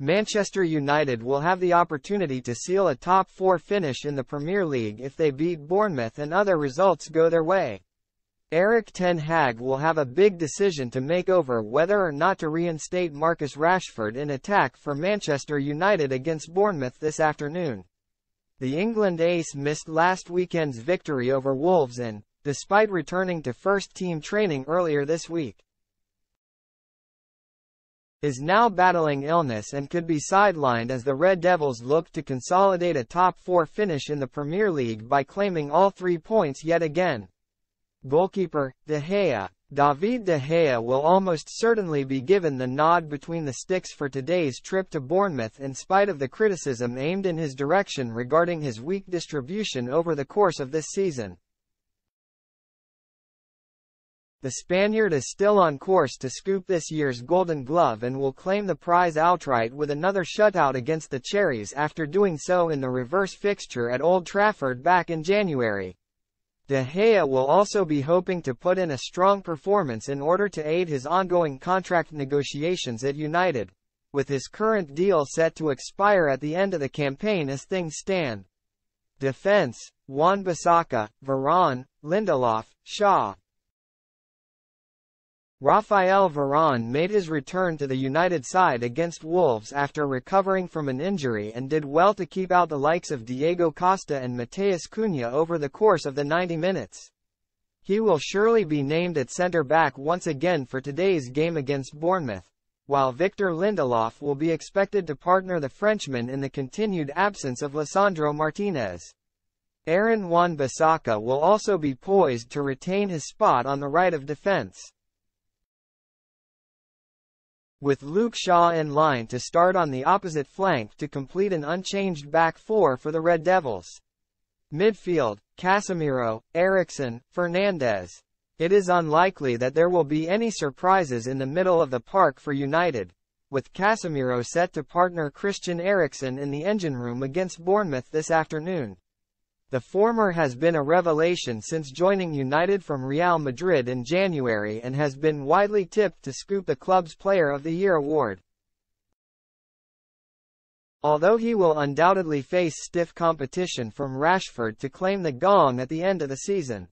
Manchester United will have the opportunity to seal a top 4 finish in the Premier League if they beat Bournemouth and other results go their way. Erik ten Hag will have a big decision to make over whether or not to reinstate Marcus Rashford in attack for Manchester United against Bournemouth this afternoon. The England ace missed last weekend's victory over Wolves and, despite returning to first-team training earlier this week, is now battling illness and could be sidelined as the Red Devils look to consolidate a top 4 finish in the Premier League by claiming all 3 points yet again. Goalkeeper, De Gea. David De Gea will almost certainly be given the nod between the sticks for today's trip to Bournemouth in spite of the criticism aimed in his direction regarding his weak distribution over the course of this season. The Spaniard is still on course to scoop this year's Golden Glove and will claim the prize outright with another shutout against the Cherries after doing so in the reverse fixture at Old Trafford back in January. De Gea will also be hoping to put in a strong performance in order to aid his ongoing contract negotiations at United, with his current deal set to expire at the end of the campaign as things stand. Defense: Wan-Bissaka, Varane, Lindelof, Shaw. Raphael Varane made his return to the United side against Wolves after recovering from an injury and did well to keep out the likes of Diego Costa and Matheus Cunha over the course of the 90 minutes. He will surely be named at centre-back once again for today's game against Bournemouth, while Victor Lindelof will be expected to partner the Frenchman in the continued absence of Lisandro Martinez. Aaron Wan-Bissaka will also be poised to retain his spot on the right of defence, with Luke Shaw in line to start on the opposite flank to complete an unchanged back four for the Red Devils. Midfield: Casemiro, Eriksen, Fernandes. It is unlikely that there will be any surprises in the middle of the park for United, with Casemiro set to partner Christian Eriksen in the engine room against Bournemouth this afternoon. The former has been a revelation since joining United from Real Madrid in January and has been widely tipped to scoop the club's Player of the Year award. Although he will undoubtedly face stiff competition from Rashford to claim the gong at the end of the season,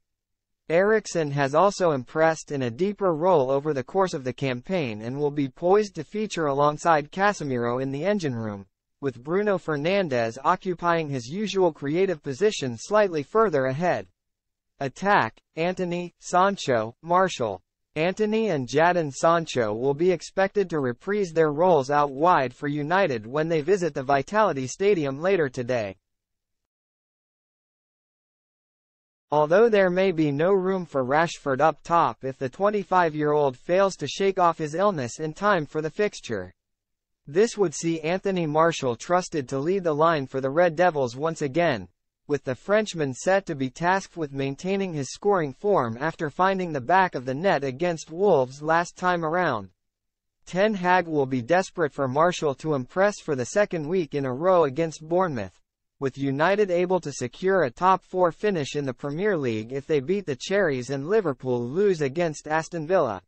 Eriksen has also impressed in a deeper role over the course of the campaign and will be poised to feature alongside Casemiro in the engine room, with Bruno Fernandes occupying his usual creative position slightly further ahead. Attack: Antony, Sancho, Martial. Antony and Jadon Sancho will be expected to reprise their roles out wide for United when they visit the Vitality Stadium later today. Although there may be no room for Rashford up top if the 25-year-old fails to shake off his illness in time for the fixture, this would see Anthony Martial trusted to lead the line for the Red Devils once again, with the Frenchman set to be tasked with maintaining his scoring form after finding the back of the net against Wolves last time around. Ten Hag will be desperate for Martial to impress for the second week in a row against Bournemouth, with United able to secure a top-4 finish in the Premier League if they beat the Cherries and Liverpool lose against Aston Villa.